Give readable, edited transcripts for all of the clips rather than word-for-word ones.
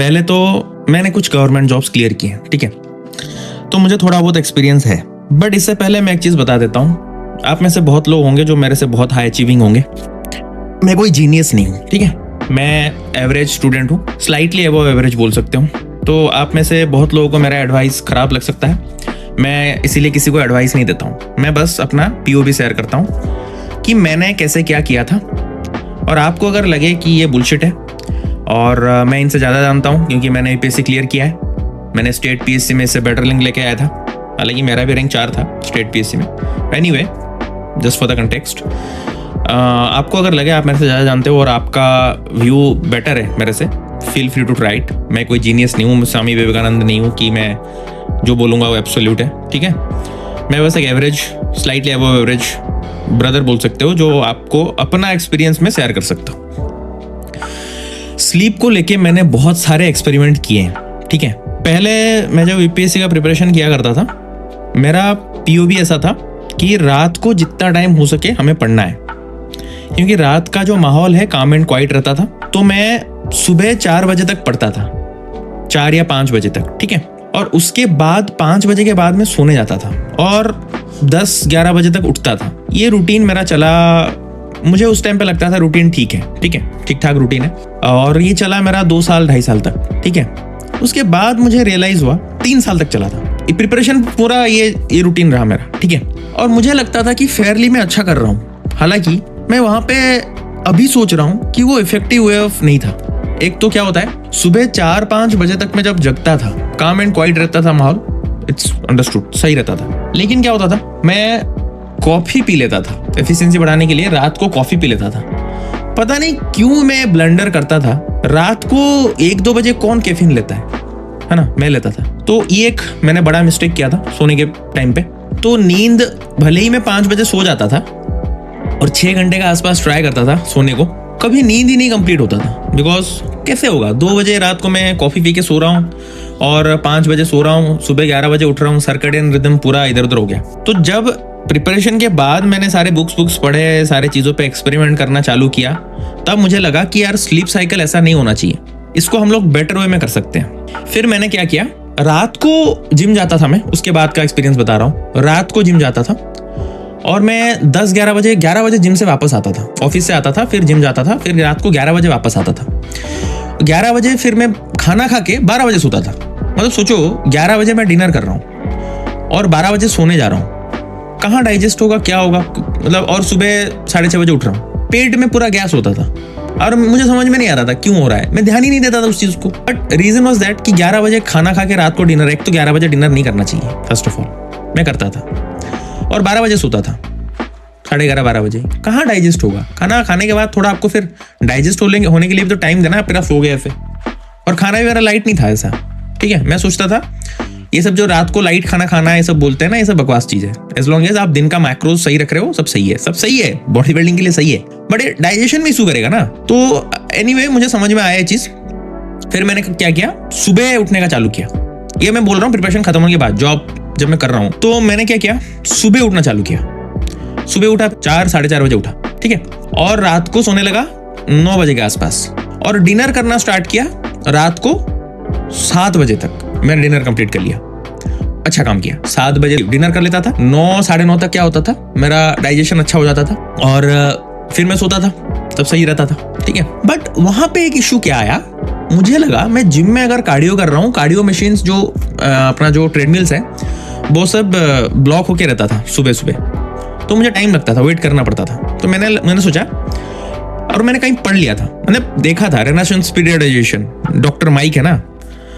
पहले तो मैंने कुछ गवर्नमेंट जॉब्स क्लियर की हैं, ठीक है, तो मुझे थोड़ा बहुत एक्सपीरियंस है। बट इससे पहले मैं एक चीज़ बता देता हूँ, आप में से बहुत लोग होंगे जो मेरे से बहुत हाई अचीविंग होंगे। मैं कोई जीनियस नहीं हूँ, ठीक है, मैं एवरेज स्टूडेंट हूँ, स्लाइटली अबव एवरेज बोल सकते हो। तो आप में से बहुत लोगों को मेरा एडवाइस ख़राब लग सकता है, मैं इसीलिए किसी को एडवाइस नहीं देता हूँ। मैं बस अपना POV शेयर करता हूँ कि मैंने कैसे क्या किया था, और आपको अगर लगे कि ये बुलशिट है और मैं इनसे ज़्यादा जानता हूँ क्योंकि मैंने UPSC क्लियर किया है, मैंने स्टेट PSC में इससे बेटर रैंक लेके आया था, हालांकि मेरा भी रैंक 4 था स्टेट PSC में। Anyway, just for the context, आपको अगर लगे आप मेरे से ज़्यादा जानते हो और आपका व्यू बेटर है मेरे से, फील फ्री टू राइट। मैं कोई जीनियस नहीं हूँ, मैं स्वामी विवेकानंद नहीं हूँ कि मैं जो बोलूँगा वो एब्सोल्यूट है, ठीक है। मैं बस एक average, slightly above average brother बोल सकते हो जो आपको अपना एक्सपीरियंस में शेयर कर सकता हूँ। स्लीप को लेके मैंने बहुत सारे एक्सपेरिमेंट किए हैं, ठीक है। पहले मैं जब UPSC का प्रिपरेशन किया करता था, मेरा POV ऐसा था कि रात को जितना टाइम हो सके हमें पढ़ना है, क्योंकि रात का जो माहौल है काम एंड क्वाइट रहता था। तो मैं सुबह 4 बजे तक पढ़ता था, 4 या 5 बजे तक, ठीक है, और उसके बाद 5 बजे के बाद मैं सोने जाता था और 10-11 बजे तक उठता था। ये रूटीन मेरा चला, मुझे उस टाइम पे लगता था रूटीन ठीक है, ठीक ठाक रूटीन है, और ये चला मेरा 2 साल 2.5 साल तक, ठीक है। उसके बाद मुझे रियलाइज हुआ 3 साल तक चला था ये प्रिपरेशन, पूरा ये रूटीन रहा मेरा, ठीक है। और मुझे लगता था कि फेयरली मैं अच्छा कर रहा हूँ, हालांकि मैं वहाँ पे अभी सोच रहा हूँ कि वो इफेक्टिव वे ऑफ नहीं था। एक तो क्या होता है, सुबह 4-5 बजे तक मैं जब जगता था, काम एंड क्वाइट रहता था माहौल, इट्स अंडरस्टूड, सही रहता था। लेकिन क्या होता था, मैं कॉफ़ी पी लेता था एफिशिएंसी बढ़ाने के लिए, रात को कॉफ़ी पी लेता था। पता नहीं क्यों मैं ब्लंडर करता था, रात को 1-2 बजे कौन कैफीन लेता है ना, मैं लेता था। तो ये एक मैंने बड़ा मिस्टेक किया था सोने के टाइम पे। तो नींद भले ही मैं 5 बजे सो जाता था और 6 घंटे का आसपास ट्राई करता था सोने को, कभी नींद ही नहीं कंप्लीट होता था। बिकॉज कैसे होगा, 2 बजे रात को मैं कॉफ़ी पी के सो रहा हूँ और 5 बजे सो रहा हूँ, सुबह 11 बजे उठ रहा हूँ, सर्कैडियन रिदम पूरा इधर उधर हो गया। तो जब प्रिपरेशन के बाद मैंने सारे बुक्स पढ़े, सारे चीज़ों पे एक्सपेरिमेंट करना चालू किया, तब मुझे लगा कि यार स्लीप साइकिल ऐसा नहीं होना चाहिए, इसको हम लोग बेटर वे में कर सकते हैं। फिर मैंने क्या किया, रात को जिम जाता था मैं, उसके बाद का एक्सपीरियंस बता रहा हूँ। रात को जिम जाता था और मैं 11 बजे जिम से वापस आता था, ऑफिस से आता था, फिर जिम जाता था, फिर रात को 11 बजे वापस आता था। 11 बजे फिर मैं खाना खा के 12 बजे सोता था। मतलब सोचो 11 बजे मैं डिनर कर रहा हूँ और 12 बजे सोने जा रहा हूँ, कहाँ डाइजेस्ट होगा, क्या होगा, मतलब। और सुबह 6:30 बजे उठ रहा हूँ, पेट में पूरा गैस होता था और मुझे समझ में नहीं आ रहा था क्यों हो रहा है, मैं ध्यान ही नहीं देता था उस चीज़ को। बट रीजन वॉज दैट कि 11 बजे खाना खा के रात को डिनर, एक तो 11 बजे डिनर नहीं करना चाहिए फर्स्ट ऑफ ऑल, मैं करता था, और 12 बजे सोता था, 11:30-12 बजे। कहाँ डाइजेस्ट होगा, खाना खाने के बाद थोड़ा आपको फिर डाइजेस्ट होने के लिए भी तो टाइम देना, फिर आप सो गए फिर। और खाना भी मेरा लाइट नहीं था ऐसा, ठीक है। मैं सोचता था ये सब जो रात को लाइट खाना खाना ये सब बोलते हैं ना, ये सब बकवास चीज़ है। एज लॉन्ग एज आप दिन का मैक्रोज सही रख रहे हो, सब सही है, सब सही है, बॉडी बिल्डिंग के लिए सही है, बट ये डाइजेशन में इशू करेगा ना। तो एनीवे मुझे समझ में आया ये चीज़। फिर मैंने क्या किया, सुबह उठने का चालू किया। ये मैं बोल रहा हूँ प्रिपरेशन खत्म होने के बाद, जॉब जब मैं कर रहा हूँ, तो मैंने क्या किया, सुबह उठना चालू किया। सुबह उठा 4-4:30 बजे उठा, ठीक है, और रात को सोने लगा 9 बजे के आसपास, और डिनर करना स्टार्ट किया रात को 7 बजे तक मैंने डिनर कंप्लीट कर लिया। अच्छा काम किया, 7 बजे डिनर कर लेता था, 9-9:30 तक क्या होता था, मेरा डाइजेशन अच्छा हो जाता था और फिर मैं सोता था, तब सही रहता था, ठीक है। बट वहां पे एक इशू क्या आया, मुझे लगा मैं जिम में अगर कार्डियो कर रहा हूँ, कार्डियो मशीन्स जो अपना जो ट्रेडमिल्स है वो सब ब्लॉक होके रहता था सुबह सुबह, तो मुझे टाइम लगता था, वेट करना पड़ता था। तो मैंने सोचा, और मैंने कहीं पढ़ लिया था, मैंने देखा था रेनेसांस पीरियडाइजेशन, डॉक्टर माइक है ना,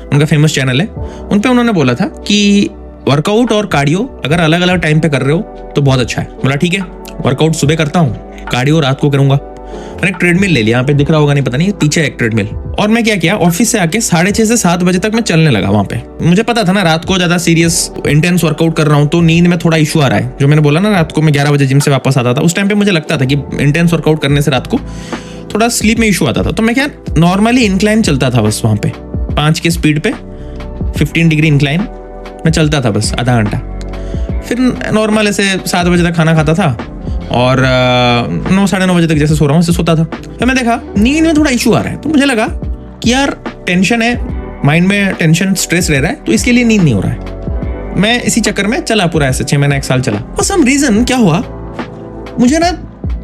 उनका फेमस चैनल है, उन पे उन्होंने बोला था कि वर्कआउट और कार्डियो अगर अलग अलग टाइम पे कर रहे हो तो बहुत अच्छा है। बोला ठीक है, वर्कआउट सुबह करता हूँ, कार्डियो रात को करूंगा। मैंने एक ट्रेडमिल ले लिया, यहाँ पे दिख रहा होगा नहीं पता नहीं, पीछे एक ट्रेडमिल। और मैं क्या किया, ऑफिस से आके 6:30 से 7 बजे तक मैं चलने लगा वहाँ पे। मुझे पता था ना रात को ज्यादा सीरियस इंटेंस वर्कआउट कर रहा हूँ तो नींद में थोड़ा इशू आ रहा है। जो मैंने बोला ना, रात को मैं 11 बजे जिम से वापस आता था, उस टाइम पे मुझे लगता था कि इंटेंस वर्कआउट करने से रात को थोड़ा स्लीप में इशू आता था। तो मैं क्या नॉर्मली इंक्लाइन चलता था बस, वहाँ पे 5 की स्पीड पे 15 डिग्री इंक्लाइन मैं चलता था बस आधा घंटा। फिर नॉर्मल ऐसे 7 बजे तक खाना खाता था और 9-9:30 बजे तक जैसे सो रहा हूँ ऐसे सोता था। फिर मैं देखा नींद में थोड़ा इशू आ रहा है, तो मुझे लगा कि यार टेंशन है, माइंड में टेंशन स्ट्रेस रह रहा है, तो इसके लिए नींद नहीं हो रहा है। मैं इसी चक्कर में चला पूरा ऐसे 6 महीना 1 साल चला। और सम रीजन क्या हुआ, मुझे ना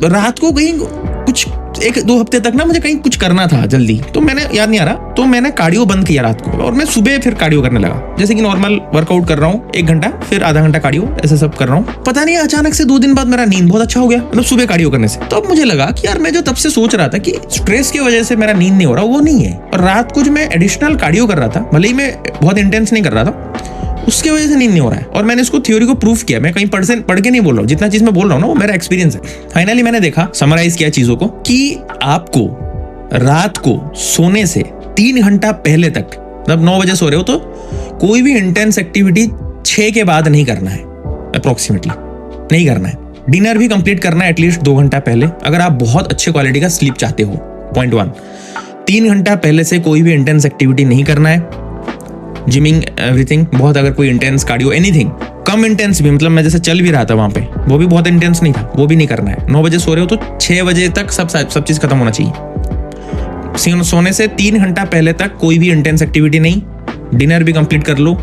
रात को कहीं कुछ 1-2 हफ्ते तक ना मुझे कहीं कुछ करना था जल्दी, तो मैंने याद नहीं आ रहा, तो मैंने कार्डियो बंद किया रात को और मैं सुबह फिर कार्डियो करने लगा। जैसे कि नॉर्मल वर्कआउट कर रहा हूँ 1 घंटा, फिर आधा घंटा कार्डियो, ऐसे सब कर रहा हूँ। पता नहीं अचानक से 2 दिन बाद मेरा नींद बहुत अच्छा हो गया, मतलब सुबह कार्डियो करने से। तो अब मुझे लगा कि यार मैं जो तब से सोच रहा था कि स्ट्रेस की वजह से मेरा नींद नहीं हो रहा, वो नहीं है। और रात को जो मैं एडिशनल कार्डियो कर रहा था, भले ही मैं बहुत इंटेंस नहीं कर रहा था, उसके वजह से नींद नहीं हो रहा है। और मैंने इसको थ्योरी को प्रूफ किया, मैं कहीं पढ़ के नहीं बोल रहा हूँ, जितना चीज मैं बोल रहा हूँ ना वो मेरा एक्सपीरियंस है। फाइनली मैंने देखा, समराइज किया चीजों को, कि आपको रात को सोने से 3 घंटा पहले तक, मतलब 9 बजे सो रहे हो तो कोई भी इंटेंस एक्टिविटी 6 के बाद नहीं करना है, अप्रोक्सीमेटली नहीं करना है। डिनर भी कंप्लीट करना है एटलीस्ट 2 घंटा पहले, अगर आप बहुत अच्छे क्वालिटी का स्लीप चाहते हो। पॉइंट 1, 3 घंटा पहले से कोई भी इंटेंस एक्टिविटी नहीं करना है, जिमिंग एवरीथिंग, बहुत अगर कोई इंटेंस कार्डियो एनीथिंग, कम इंटेंस भी, मतलब मैं जैसे चल भी रहा था वहां पे, वो भी बहुत इंटेंस नहीं था, वो भी नहीं करना है। 9 बजे सो रहे हो तो 6 बजे तक सब चीज खत्म होना चाहिए। सोने से 3 घंटा पहले तक कोई भी इंटेंस एक्टिविटी नहीं, डिनर भी कंप्लीट कर लो।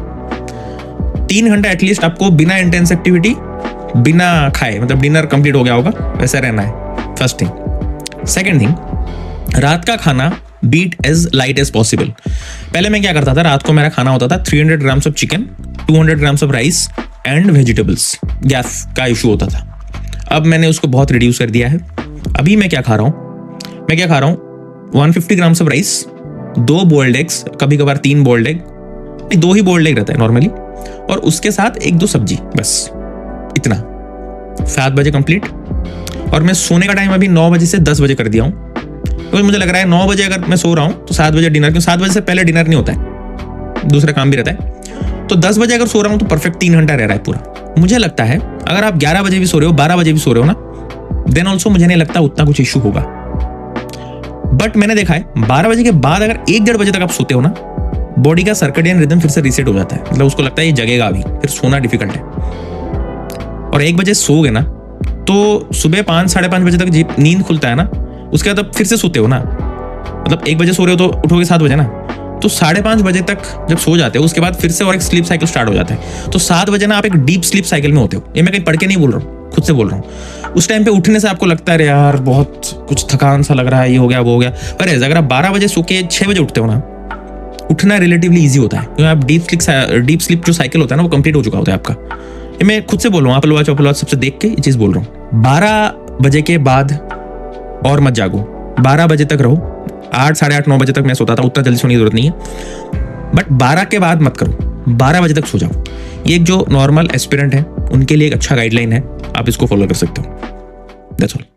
3 घंटा एटलीस्ट आपको बिना इंटेंस एक्टिविटी, बिना खाए, मतलब डिनर कंप्लीट हो गया होगा वैसा रहना है, फर्स्ट थिंग। सेकेंड थिंग, रात का खाना beat as light as possible. पहले मैं क्या करता था, रात को मेरा खाना होता था 300 grams of chicken, 200 grams of rice and vegetables. Gas का इशू होता था, अब मैंने उसको बहुत रिड्यूस कर दिया है। अभी मैं क्या खा रहा हूँ, 150 grams of rice, 2 boiled eggs, कभी कभार 3 बॉइल्ड एग, 2 ही बॉइल्ड एग रहता है नॉर्मली, और उसके साथ 1-2 सब्जी, बस इतना। 7 बजे कंप्लीट। और मैं सोने का टाइम अभी 9 बजे से 10 बजे कर दिया हूँ, तो मुझे लग रहा है 9 बजे अगर मैं सो रहा हूँ तो 7 बजे डिनर, क्यों 7 बजे से पहले डिनर नहीं होता है, दूसरा काम भी रहता है। तो 10 बजे अगर सो रहा हूँ तो परफेक्ट 3 घंटा रह रहा है पूरा। मुझे लगता है अगर आप 11 बजे भी सो रहे हो, 12 बजे भी सो रहे हो ना, देन ऑल्सो मुझे नहीं लगता उतना कुछ इशू होगा। बट मैंने देखा है 12 बजे के बाद अगर 1-1.5 बजे तक आप सोते हो ना, बॉडी का सर्कडियन रिदम फिर से रीसेट हो जाता है, मतलब उसको लगता है ये जगेगा अभी, फिर सोना डिफिकल्ट है। और 1 बजे सोओगे ना तो सुबह 5-5:30 बजे तक नींद खुलता है ना, उसके बाद अब फिर से सोते हो ना, मतलब 1 बजे सो रहे हो तो उठोगे 7 बजे ना, तो 5:30 बजे तक जब सो जाते हो उसके बाद फिर से और एक स्लीप साइकिल स्टार्ट हो जाता है। तो 7 बजे ना आप एक डीप स्लीप साइकिल में होते हो। ये मैं कहीं पढ़ के नहीं बोल रहा हूँ, खुद से बोल रहा हूँ। उस टाइम पे उठने से आपको लगता है यार बहुत कुछ थकान सा लग रहा है, ये हो गया वो हो गया, पर अगर आप 12 बजे सो के 6 बजे उठते हो ना, उठना रिलेटिवली ईजी होता है, क्योंकि आप डीप स्लीप जो साइकिल होता है ना वो कंप्लीट हो चुका होता है आपका। ये मैं खुद से बोल रहा हूँ, एप्पल वॉच सबसे देख के ये चीज़ बोल रहा हूँ। 12 बजे के बाद और मत जागो, 12 बजे तक रहो। 8-8:30-9 बजे तक मैं सोता था, उतना जल्दी सोने की जरूरत नहीं है, बट 12 के बाद मत करो, 12 बजे तक सो जाओ। ये एक जो नॉर्मल एस्पिरेंट है उनके लिए एक अच्छा गाइडलाइन है, आप इसको फॉलो कर सकते हो। That's all.